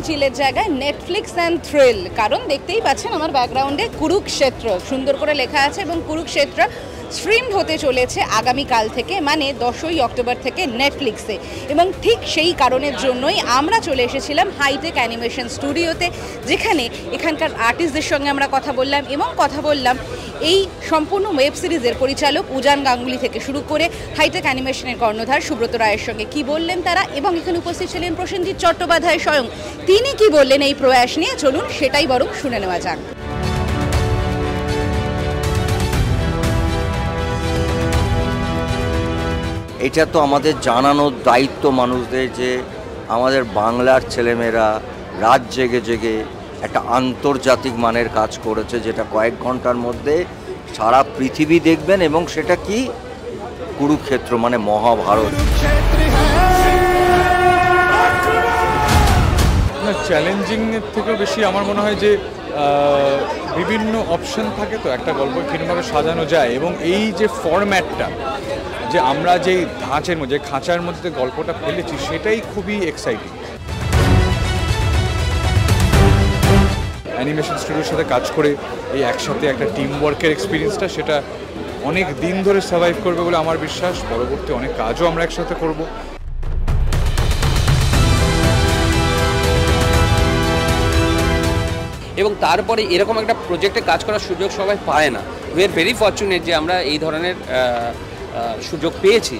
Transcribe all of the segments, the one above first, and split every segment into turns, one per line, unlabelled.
চিলের জায়গায় Netflix and thrill, কারণ দেখতেই পাচ্ছেন আমার ব্যাকগ্রাউন্ডে কুরুক্ষেত্র সুন্দর করে লেখা আছে, এবং কুরুক্ষেত্র স্ট্রিমড হতে চলেছে আগামীকাল থেকে, মানে 10ই অক্টোবর থেকে নেটফ্লিক্সে। এবং ঠিক সেই কারণের জন্যই আমরা চলে এসেছিলাম হাইটেক অ্যানিমেশন স্টুডিওতে, যেখানে এখানকার আর্টিস্টদের সঙ্গে আমরা কথা বললাম এবং কথা বললাম এই সম্পূর্ণ ওয়েব সিরিজের পরিচালক উজান গাঙ্গুলি থেকে শুরু করে হাইটেক অ্যানিমেশনের কর্ণধার সুব্রত রায়ের সঙ্গে কি বললেন তারা, এবং এখানে উপস্থিত ছিলেন প্রসেনজিৎ চট্টোপাধ্যায় স্বয়ং, তিনি কি বললেন এই প্রয়াস নিয়ে, চলুন সেটাই বরং শুনে নেওয়া যাক।
এটা তো আমাদের জানানোর দায়িত্ব মানুষদের যে আমাদের বাংলার ছেলেমেয়েরা রাত জেগে জেগে একটা আন্তর্জাতিক মানের কাজ করেছে, যেটা কয়েক ঘন্টার মধ্যে সারা পৃথিবী দেখবেন, এবং সেটা কি কুরুক্ষেত্র মানে মহাভারত।
চ্যালেঞ্জিংয়ের থেকেও বেশি আমার মনে হয় যে বিভিন্ন অপশন থাকে, তো একটা গল্প কীভাবে সাজানো যায়, এবং এই যে ফরম্যাটটা যে আমরা যেই ধাঁচের মধ্যে খাঁচার মধ্যে গল্পটা ফেলেছি সেটাই খুবই এক্সাইটিং। অ্যানিমেশন স্টুডিওর সাথে কাজ করে এই একসাথে একটা টিম ওয়ার্কের এক্সপিরিয়েন্সটা সেটা অনেক দিন ধরে সার্ভাইভ করবে বলে আমার বিশ্বাস। পরবর্তী অনেক কাজও আমরা একসাথে করব।
এবং তারপরে এরকম একটা প্রজেক্টে কাজ করার সুযোগ সবাই পায় না। উই আর ভেরি ফরচুনেট যে আমরা এই ধরনের সুযোগ পেয়েছি।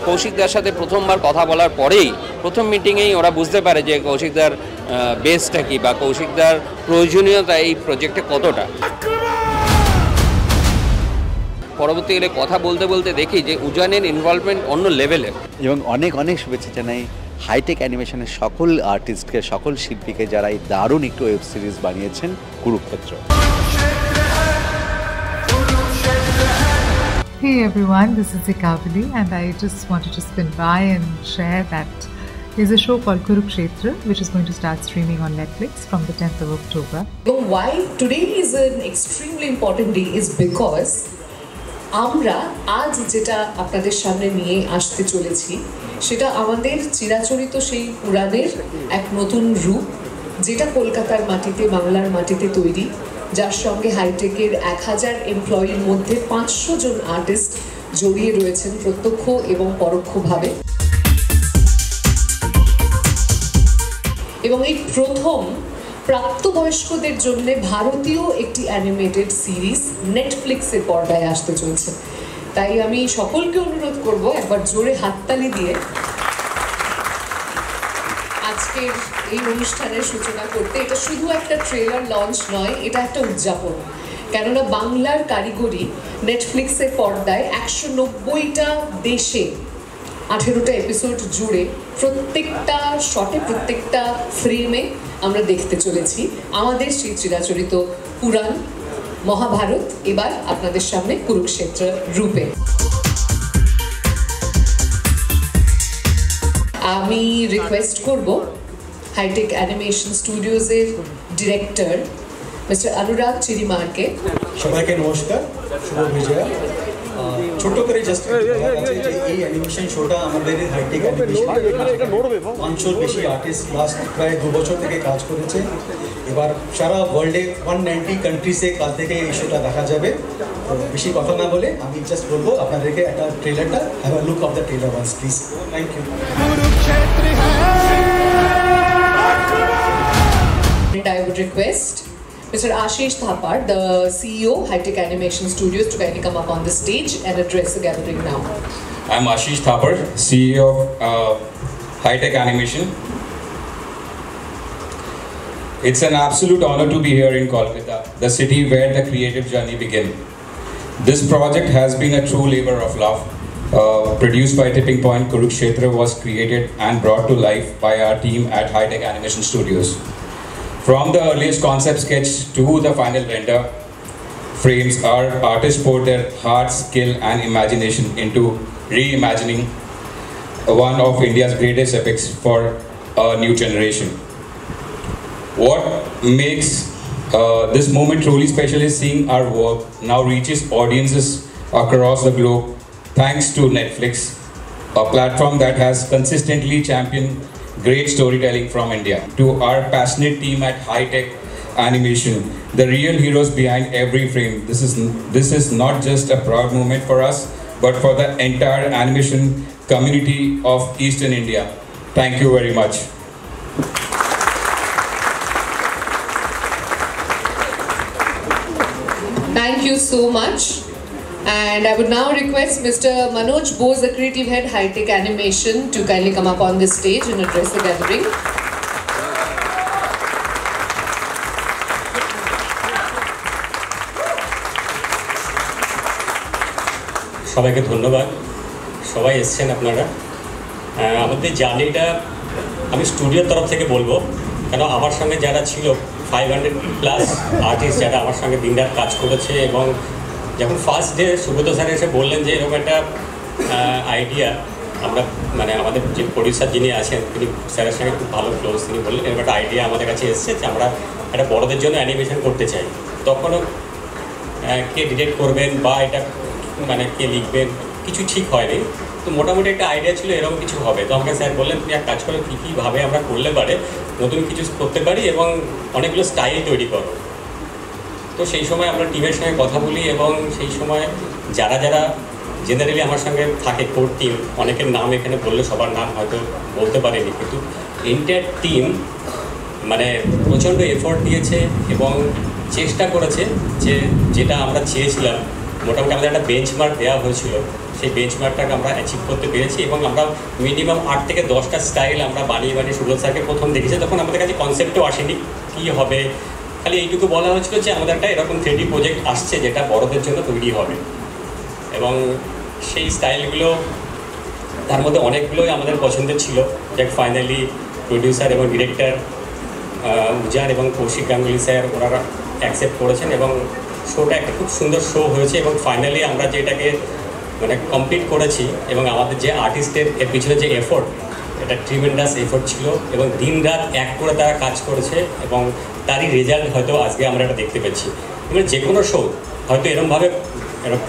কৌশিকদার সাথে প্রথমবার কথা বলার পরেই প্রথম মিটিংয়েই ওরা বুঝতে পারে যে কৌশিকদার বেসটা কি বা কৌশিকদার প্রয়োজনীয়তা এই প্রজেক্টে কতটা। পরবর্তীকালে কথা বলতে বলতে দেখি যে উজানের ইনভলভমেন্ট অন্য লেভেলের।
এবং অনেক অনেক শুভেচ্ছা জানাই হাইটেক অ্যানিমেশনের সকল আর্টিস্টকে, সকল শিল্পীকে যারা এই দারুণ একটু ওয়েব সিরিজ বানিয়েছেন Kurukshetra.
Hey everyone, this is Ikavali and I just wanted to spin by and share that there's a show called Kurukshetra which is going to start streaming on Netflix from the 10th of October.
Why today is an extremely important day is because আমরা আজ যেটা আপনাদের সামনে নিয়ে আসতে চলেছি সেটা আমাদের চিরাচরিত সেই পুরাণের এক নতুন রূপ, যেটা কলকাতার মাটিতে, বাংলার মাটিতে তৈরি, যার সঙ্গে হাইটেকের 1000 এমপ্লয়ির মধ্যে 500 জন আর্টিস্ট জড়িয়ে রয়েছেন প্রত্যক্ষ এবং পরোক্ষভাবে। এবং এই প্রথম প্রাপ্তবয়স্কদের জন্য ভারতীয় একটি অ্যানিমেটেড সিরিজ নেটফ্লিক্সের পর্দায় আসতে চলছে। তাই আমি সকলকে অনুরোধ করব একবার জোরে হাততালি দিয়ে আজকের এই অনুষ্ঠানের সূচনা করতে। এটা শুধু একটা ট্রেলার লঞ্চ নয়, এটা একটা উদযাপন, কেননা বাংলার কারিগরি নেটফ্লিক্সের পর্দায় 190টা দেশে 18টা এপিসোড জুড়ে প্রত্যেকটা শটে, প্রত্যেকটা ফ্রেমে আমরা দেখতে চলেছি আমাদের সেই চিরাচরিত পুরাণ মহাভারত এবার আপনাদের সামনে কুরুক্ষেত্র রূপে। আমি রিকোয়েস্ট করব হাইটেক অ্যানিমেশন স্টুডিওজের ডিরেক্টর মিস্টার অনুরাগ চিরিমারকে।
সবাইকে নমস্কার, শুভ বিজয়া। ছোট্ট করে জাস্ট এই অ্যানিমেশন শোটা আমাদের হাইটেক অ্যানিমেশন 500 বেশি আর্টিস্ট লাস্ট প্রায় 2 বছর থেকে কাজ করেছে। এবার সারা ওয়ার্ল্ডে 190 কান্ট্রিজে কাল থেকে এই শোটা দেখা যাবে। বেশি কথা না বলে আমি জাস্ট বলবো আপনাদেরকে একটা ট্রেলারটা have a look of the trailer once please. Thank you.
I would request Mr. Ashish Thapar, the CEO, High-Tech Animation Studios, to kindly come up on the stage and address the gathering now.
I'm Ashish Thapar, CEO of High-Tech Animation. It's an absolute honor to be here in Kolkata, the city where the creative journey began. This project has been a true labor of love. Produced by Tipping Point, Kurukshetra was created and brought to life by our team at High-Tech Animation Studios. From the earliest concept sketch to the final render frames, our artists poured their heart, skill and imagination into reimagining one of India's greatest epics for a new generation. What makes this moment truly special is seeing our work now reaches audiences across the globe thanks to Netflix, a platform that has consistently championed great storytelling from India. To our passionate team at High Tech Animation, the real heroes behind every frame, this is not just a proud moment for us, but for the entire animation community of Eastern India. Thank you very much.
Thank you so much. And I would now request Mr. Manoj Bose, the creative head, High Tech Animation, to kindly come up on this stage and address the gathering.
সবাইকে ধন্যবাদ, সবাই এসছেন আপনারা। আমাদের জার্নিটা আমি স্টুডিওর তরফ থেকে বলবো, কেন আমার সঙ্গে যারা ছিল 500+ আর্টিস্ট যারা আমার সঙ্গে দিনরাত কাজ করেছে, এবং যখন ফার্স্ট ডে সুব্রত স্যার এসে বললেন যে এরকম একটা আইডিয়া, আমরা মানে আমাদের যে প্রডিউসার যিনি আছেন তিনি স্যারের সঙ্গে খুব ভালো ক্লোজ, তিনি বললেন এরকম একটা আইডিয়া আমাদের কাছে এসছে যে আমরা একটা বড়দের জন্য অ্যানিমেশন করতে চাই। তখনও কে ডিরেক্ট করবেন বা এটা মানে কে লিখবেন কিছু ঠিক হয়নি, তো মোটামুটি একটা আইডিয়া ছিল এরকম কিছু হবে। তো আমাকে স্যার বললেন তুমি এক কাজ করো, কী কীভাবে আমরা করলে পারে নতুন কিছু করতে পারি এবং অনেকগুলো স্টাইল তৈরি করো। তো সেই সময় আমরা টিমের সঙ্গে কথা বলি, এবং সেই সময় যারা যারা জেনারেলি আমার সঙ্গে থাকে কোর টিম, অনেকের নাম এখানে বললে সবার নাম হয়তো বলতে পারিনি, কিন্তু এন্টায়ার টিম মানে প্রচণ্ড এফোর্ট দিয়েছে এবং চেষ্টা করেছে যে যেটা আমরা চেয়েছিলাম, মোটামুটি আমাদের একটা বেঞ্চমার্ক দেওয়া হয়েছিল, সেই বেঞ্চমার্কটাকে আমরা অ্যাচিভ করতে পেরেছি। এবং আমরা মিনিমাম 8 থেকে 10টা স্টাইল আমরা বানিয়ে সুব্রত স্যারকে প্রথম দেখেছি, তখন আমাদের কাছে কনসেপ্টও আসেনি কী হবে, খালি এইটুকু বলা হয়েছিল যে আমাদের একটা এরকম 3D প্রজেক্ট আসছে যেটা বড়দের জন্য তৈরি হবে। এবং সেই স্টাইলগুলো তার মধ্যে অনেকগুলোই আমাদের পছন্দের ছিল, যে ফাইনালি প্রডিউসার এবং ডিরেক্টর উজান এবং কৌশিক গাঙ্গুলি স্যার ওনারা অ্যাকসেপ্ট করেছেন, এবং শোটা একটা খুব সুন্দর শো হয়েছে। এবং ফাইনালি আমরা যেটাকে মানে কমপ্লিট করেছি, এবং আমাদের যে আর্টিস্টের এর পিছনে যে এফোর্ট, এটা ট্রিমেন্ডাস এফোর্ট ছিল, এবং দিন রাত এক করে তারা কাজ করেছে, এবং তারই রেজাল্ট হয়তো আজকে আমরা এটা দেখতে পাচ্ছি। মানে যে কোনো শো হয়তো এরকমভাবে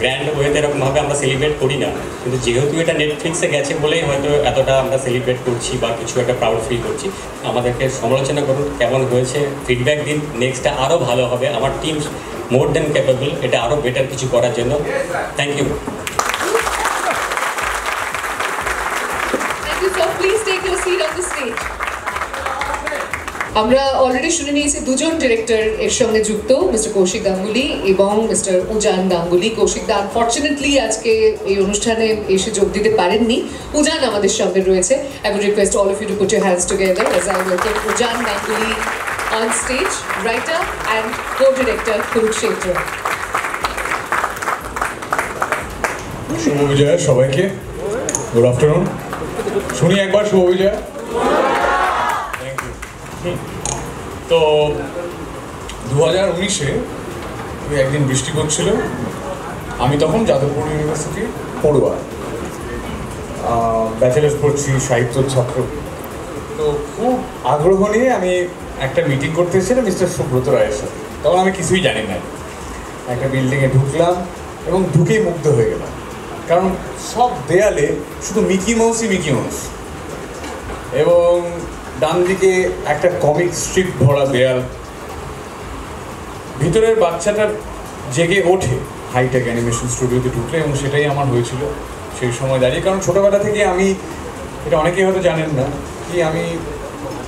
গ্র্যান্ড ওয়েতে এরকমভাবে আমরা সেলিব্রেট করি না, কিন্তু যেহেতু এটা নেটফ্লিক্সে গেছে বলেই হয়তো এতটা আমরা সেলিব্রেট করছি বা কিছু একটা প্রাউড ফিল করছি। আমাদেরকে সমালোচনা করুন কেমন হয়েছে, ফিডব্যাক দিন, নেক্সটটা আরও ভালো হবে। আমার টিম মোর দ্যান ক্যাপেবল এটা আরও বেটার কিছু করার জন্য। Thank you.
Please take your seat on the stage. আমরা অলরেডি শুনে নিয়েছি দুজন ডিরেক্টর এর সঙ্গে যুক্ত, মিস্টার কৌশিক গাঙ্গুলি এবং মিস্টার উজান গাঙ্গুলি। কৌশিক দা আনফর্চুনেটলি আজকে এই অনুষ্ঠানে এসে যোগ দিতে পারেননি, উজান আমাদের সঙ্গে রয়েছে। I would request all of you to put your hands together as I welcome Ujan Ganguly on stage, writer and co-director Kurukshetra.
শুভ বিজয়া সবাইকে, গুড আফটারনুন। শুনি একবার শুভ বিজয়া। Thank you. তো 2019-এ একদিন বৃষ্টি পড়ছিল, আমি তখন যাদবপুর ইউনিভার্সিটি পড়ুয়া, ব্যাচেলার্স পড়ছি, সাহিত্যর ছাত্র। তো খুব আগ্রহ নিয়ে আমি একটা মিটিং করতে এসেছিলাম মিস্টার সুব্রত রায়ের সাথে। তখন আমি কিছুই জানি না, একটা বিল্ডিংয়ে ঢুকলাম এবং ঢুকেই মুগ্ধ হয়ে গেলাম, কারণ সব দেয়ালে শুধু মিকি মাউসই মিকি মাউস, এবং ডান দিকে একটা কমিক স্ট্রিপ ভরা দেয়াল। ভিতরের বাচ্চাটার জেগে ওঠে হাইটেক অ্যানিমেশন স্টুডিওতে ঢুকলে, এবং সেটাই আমার হয়েছিল সেই সময় দাঁড়িয়ে। কারণ ছোটোবেলা থেকে আমি, এটা অনেকেই হয়তো জানেন না, কি আমি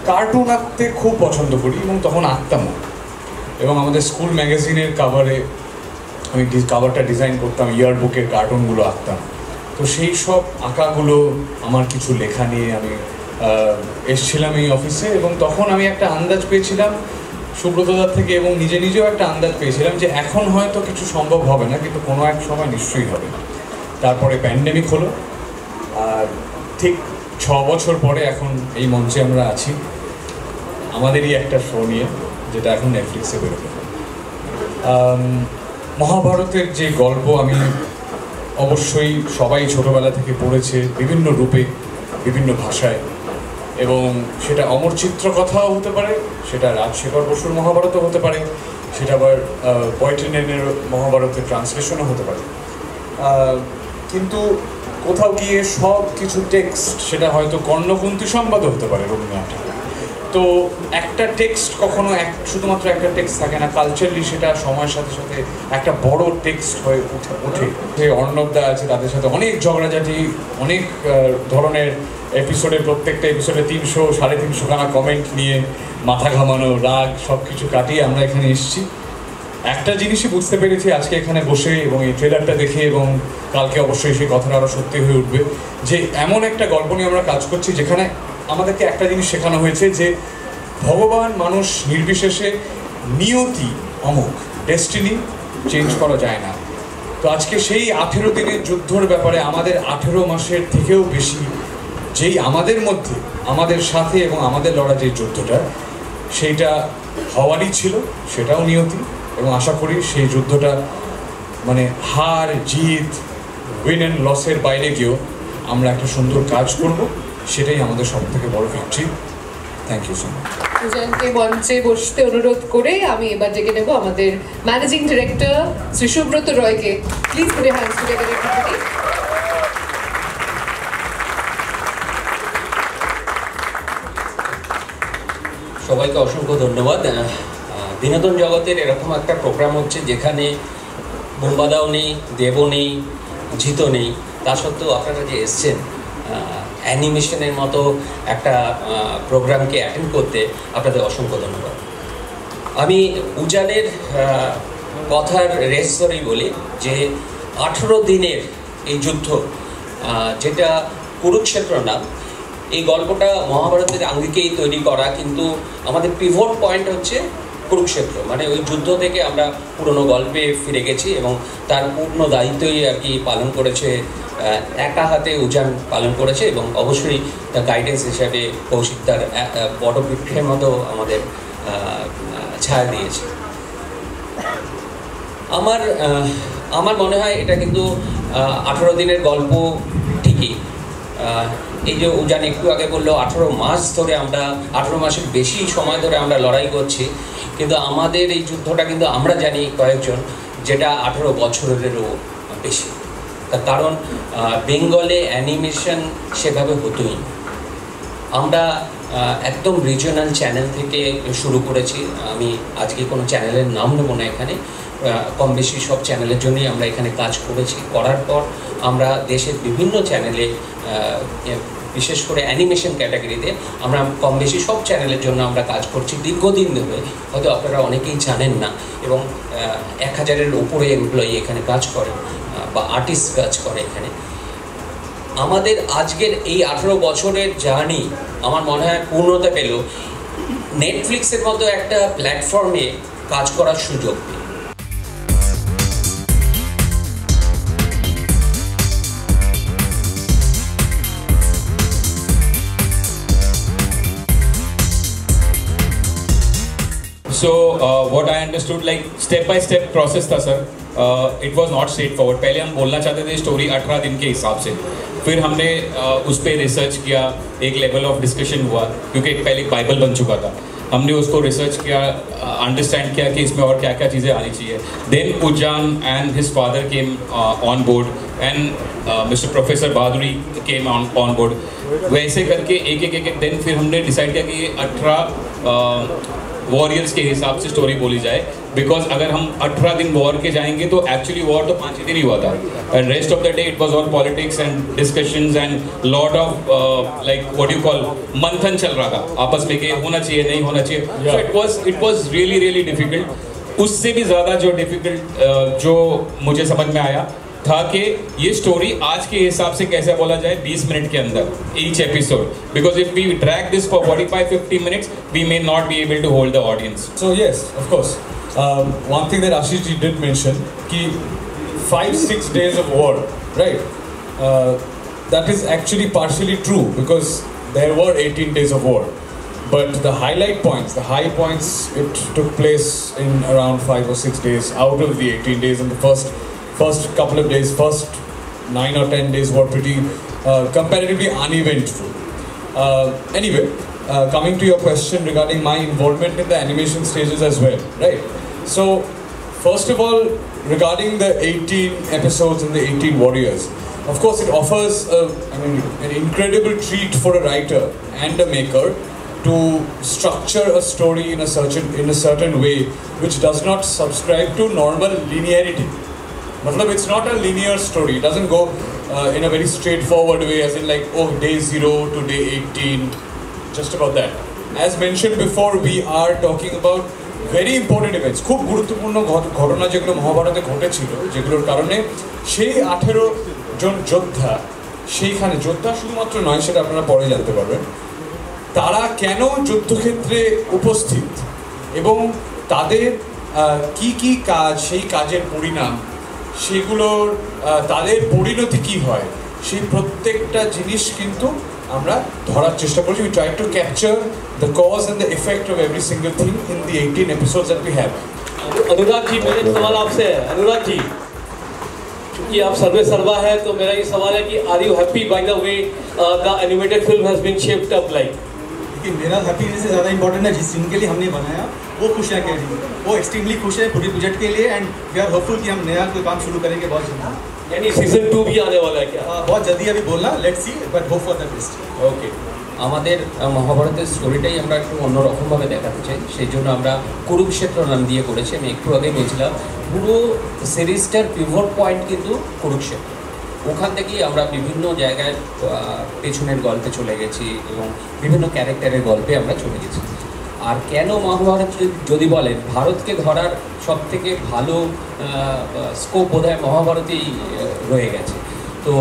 কার্টুন আঁকতে খুব পছন্দ করি, এবং তখন আঁকতামও। এবং আমাদের স্কুল ম্যাগাজিনের কাভারে আমি কাভারটা ডিজাইন করতাম, ইয়ার বুকের কার্টুনগুলো আঁকতাম। তো সেই সব আঁকাগুলো, আমার কিছু লেখা নিয়ে আমি এসছিলাম এই অফিসে, এবং তখন আমি একটা আন্দাজ পেয়েছিলাম সুব্রতদার থেকে, এবং নিজে নিজেও একটা আন্দাজ পেয়েছিলাম যে এখন হয়তো কিছু সম্ভব হবে না, কিন্তু কোনো এক সময় নিশ্চয়ই হবে। তারপরে প্যান্ডেমিক হলো, আর ঠিক 6 বছর পরে এখন এই মঞ্চে আমরা আছি আমাদেরই একটা শো নিয়ে, যেটা এখন নেটফ্লিক্সে বেরোবে। মহাভারতের যে গল্প আমি অবশ্যই সবাই ছোটোবেলা থেকে পড়েছে বিভিন্ন রূপে, বিভিন্ন ভাষায়, এবং সেটা অমর চিত্র কথাও হতে পারে, সেটা রাজশেখর বসুর মহাভারতও হতে পারে, সেটা আবার পয়েটেনের মহাভারতের ট্রান্সলেশনও হতে পারে। কিন্তু কোথাও গিয়ে সব কিছু টেক্সট, সেটা হয়তো কর্ণকুন্তী সংবাদ হতে পারে রবীন্দ্রনাথ ঠাকুর, তো একটা টেক্সট কখনো শুধুমাত্র একটা টেক্সট থাকে না, কালচারালি সেটা সময়ের সাথে সাথে একটা বড় টেক্সট হয়ে ওঠে। যে অর্ণবদা আছে, তাদের সাথে অনেক ঝগড়াঝাটি, অনেক ধরনের এপিসোডে, প্রত্যেকটা এপিসোডে 300-350 খানা কমেন্ট নিয়ে মাথা ঘামানো, রাগ, সব কিছু কাটিয়ে আমরা এখানে এসেছি। একটা জিনিসই বুঝতে পেরেছি আজকে এখানে বসে এবং এই ট্রেলারটা দেখে, এবং কালকে অবশ্যই সেই কথাটা আরও সত্যি হয়ে উঠবে, যে এমন একটা গল্প নিয়ে আমরা কাজ করছি যেখানে আমাদেরকে একটা জিনিস শেখানো হয়েছে যে ভগবান, মানুষ নির্বিশেষে নিয়তি অমুক, ডেস্টিনি চেঞ্জ করা যায় না। তো আজকে সেই 18 দিনের যুদ্ধর ব্যাপারে আমাদের 18 মাসের থেকেও বেশি যেই আমাদের মধ্যে, আমাদের সাথে এবং আমাদের লড়া যে যুদ্ধটা, সেইটা হওয়ারই ছিল, সেটাও নিয়তি। এবং আশা করি সেই যুদ্ধটা মানে হার জিত, উইন অ্যান্ড লসের বাইরে গিয়েও আমরা একটা সুন্দর কাজ করব, সেটাই আমাদের সব থেকে বড় victory. Thank you so much.
উজানকে মঞ্চে বসতে অনুরোধ করে আমি এবার ডেকে নেব আমাদের ম্যানেজিং ডিরেক্টর শ্রী সুব্রত রয়কে। Please put your hands together everybody.
সবাইকে অসংখ্য ধন্যবাদ। বিনোদন জগতের এরকম একটা প্রোগ্রাম হচ্ছে যেখানে বোম্বাদাও নেই, দেবও নেই, জিতও নেই, তা সত্ত্বেও আপনারা যে এসছেন অ্যানিমেশনের মতো একটা প্রোগ্রামকে অ্যাটেন্ড করতে, আপনাদের অসংখ্য ধন্যবাদ। আমি উজানের কথার রেস ধরেই বলি যে 18 দিনের এই যুদ্ধ, যেটা কুরুক্ষেত্র নাম, এই গল্পটা মহাভারতের আঙ্গিকেই তৈরি করা, কিন্তু আমাদের পিভট পয়েন্ট হচ্ছে কুরুক্ষেত্র। মানে ওই যুদ্ধ থেকে আমরা পুরনো গল্পে ফিরে গেছি এবং তার পূর্ণ দায়িত্বই আর কি পালন করেছে, একা হাতে উজান পালন করেছে, এবং অবশ্যই তার গাইডেন্স হিসাবে কৌশিকদার বড় বৃক্ষের মতো আমাদের ছায়া দিয়েছে। আমার মনে হয় এটা কিন্তু 18 দিনের গল্প ঠিকই। এই যে উজান একটু আগে বললো 18 মাস ধরে আমরা, 18 মাসের বেশি সময় ধরে আমরা লড়াই করছি, কিন্তু আমাদের এই যুদ্ধটা কিন্তু আমরা জানি কয়েকজন, যেটা 18 বছরেরও বেশি। তার কারণ বেঙ্গলে অ্যানিমেশন সেভাবে হতোই। আমরা একদম রিজিওনাল চ্যানেল থেকে শুরু করেছি। আমি আজকে কোনো চ্যানেলের নাম নেব না এখানে, কম বেশি সব চ্যানেলের জন্যই আমরা এখানে কাজ করেছি। করার পর আমরা দেশের বিভিন্ন চ্যানেলে, বিশেষ করে অ্যানিমেশন ক্যাটাগরিতে আমরা কম বেশি সব চ্যানেলের জন্য আমরা কাজ করছি দীর্ঘদিন ধরে। হয়তো আপনারা অনেকেই জানেন না, এবং 1000-এর উপরে এমপ্লয়ি এখানে কাজ করে বা আর্টিস্ট কাজ করে এখানে। আমাদের আজকের এই 18 বছরের জার্নি আমার মনে হয় পূর্ণতা পেল নেটফ্লিক্সের মতো একটা প্ল্যাটফর্মে কাজ করার সুযোগ পেল।
So what I understood, like step by step process था sir, it was not straightforward. पहले हम बोलना चाहते थे स्टोरी 18 दिन के हिसाब से, फिर हमने उस पर रिसर्च किया, एक लेवल ऑफ डिस्कशन हुआ, क्योंकि पहले एक बाइबल बन चुका था। हमने उसको रिसर्च किया, अंडरस्टैंड किया कि इसमें और क्या क्या चीज़ें आनी चाहिए। देन उजान and his father came on board, and mister professor बहादुरी केम ऑन बोर्ड। वैसे करके एक एक दिन फिर हमने डिसाइड किया कि ये 18 वॉरियर्स के हिसाब से स्टोरी बोली जाए, बिकॉज अगर हम 18 दिन वॉर के जाएंगे तो एक्चुअली वॉर तो 5 ही दिन ही हुआ था, and rest of the day it was all politics and discussions and lot of like what you call मंथन चल रहा था आपस में कि होना चाहिए नहीं होना चाहिए। So it was really difficult. उससे भी ज़्यादा जो डिफिकल्ट जो मुझे समझ में आया था कि ये स्टोरी आज के हिसाब से कैसे बोला जाए 20 मिनट के अंदर each episode, because if we drag this for 45-50 minutes we may not be able to hold the audience.
So yes, of course, one thing that Ashish ji did mention कि 5-6 days of war, right? That is actually partially true because there were 18 days of war, but the highlight points, the high points, it took place in around 5 or 6 days out of the 18 days. And the first couple of days, first 9 or 10 days were pretty comparatively uneventful. Anyway, coming to your question regarding my involvement in the animation stages as well, right? So, first of all, regarding the 18 episodes and the 18 warriors, Of course, it offers an incredible treat for a writer and a maker to structure a story in a certain way which does not subscribe to normal linearity. It's not a linear story. It doesn't go in a very straightforward way, as in like, oh, day 0 to day 18, just about that. As mentioned before, we are talking about very important events. খুব গুরুত্বপূর্ণ ঘটনা যেগুলো মহাভারতে ঘটেছিল, যেগুলোর কারণে সেই 18 জন যোদ্ধা, সেইখানে যোদ্ধা শুধুমাত্র নয়, সেটা আপনারা পরে জানতে পারবেন, তারা কেন যুদ্ধক্ষেত্রে উপস্থিত এবং তাদের কি কি কাজ, সেই কাজের পরিণাম, সেগুলোর তাদের পরিণতি কি হয়, সেই প্রত্যেকটা জিনিস কিন্তু আমরা ধরার চেষ্টা করছি। We try to capture the cause and the effect of every single thing in the 18 episodes that we have.
Anurag ji, मेरा सवाल आपसे है। अनुराग जी, क्योंकि आप सर्वे सर्वा है, तो मेरा ये सवाल है कि are you happy by the way the animated film has been shaped up like?
देखिए, मेरा हैप्पीनेस से ज़्यादा इंपॉर्टेंट है जिस सीन के लिए हमने बनाया वो खुश है कैडी, वो एक्सट्रीमली खुश है पूरी प्रोजेक्ट के लिए, एंड वी आर होपफुल कि हम नया कोई काम शुरू करेंगे बहुत जल्दी।
यानी सीजन 2 भी आने वाला है क्या?
बहुत जल्दी अभी बोलना, let's see, but hope for the best.
Okay,
আমাদের মহাভারতের স্টোরিটাই আমরা একটু অন্যরকমভাবে দেখাতে চাই, সেই জন্য আমরা কুরুক্ষেত্র নাম দিয়ে করেছি। আমি একটু আগে বলছিলাম, পুরো সিরিজটার পিভট পয়েন্ট কিন্তু কুরুক্ষেত্র। ওখান থেকেই আমরা বিভিন্ন জায়গায় পেছনের গল্পে চলে গেছি এবং বিভিন্ন ক্যারেক্টারের গল্পে আমরা চলে গেছি। আর কেন মহাভারত যদি বলেন, ভারতকে ধরার সবথেকে ভালো স্কোপ বোধহয় মহাভারতেই রয়ে গেছে। তো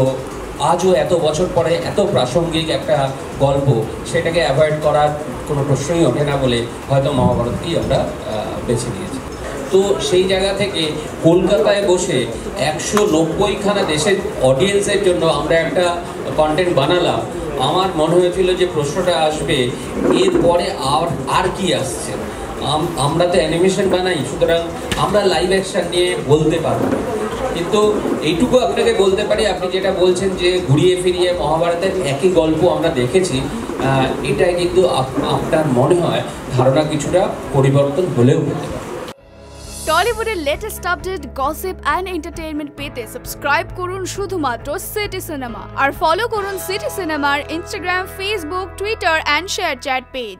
আজও এত বছর পরে এত প্রাসঙ্গিক একটা গল্প, সেটাকে অ্যাভয়েড করার কোনো প্রশ্নই ওঠে না বলে হয়তো মহাভারতকেই আমরা বেছে নিয়েছি। তো সেই জায়গা থেকে কলকাতায় বসে 190খানা দেশের অডিয়েন্সের জন্য আমরা একটা কন্টেন্ট বানালাম। আমার মনে হয়েছিল যে প্রশ্নটা আসবে, এরপরে আর কি আসছে। আমরা তো অ্যানিমেশন বানাই, সুতরাং আমরা লাইভ অ্যাকশন নিয়ে বলতে পারবো। কিন্তু এইটুকু আপনাকে বলতে পারি, আপনি যেটা বলছেন যে ঘুরিয়ে ফিরিয়ে মহাভারতের একই গল্প আমরা দেখেছি, এটাই কিন্তু আপনার মনে হয় ধারণা কিছুটা পরিবর্তন হলেও হতে পারে।
টলিউডের latest update, gossip and entertainment পেতে সাবস্ক্রাইব করুন শুধুমাত্র সিটি সিনেমা, আর ফলো করুন সিটি সিনেমার Instagram, Facebook, Twitter and ShareChat page.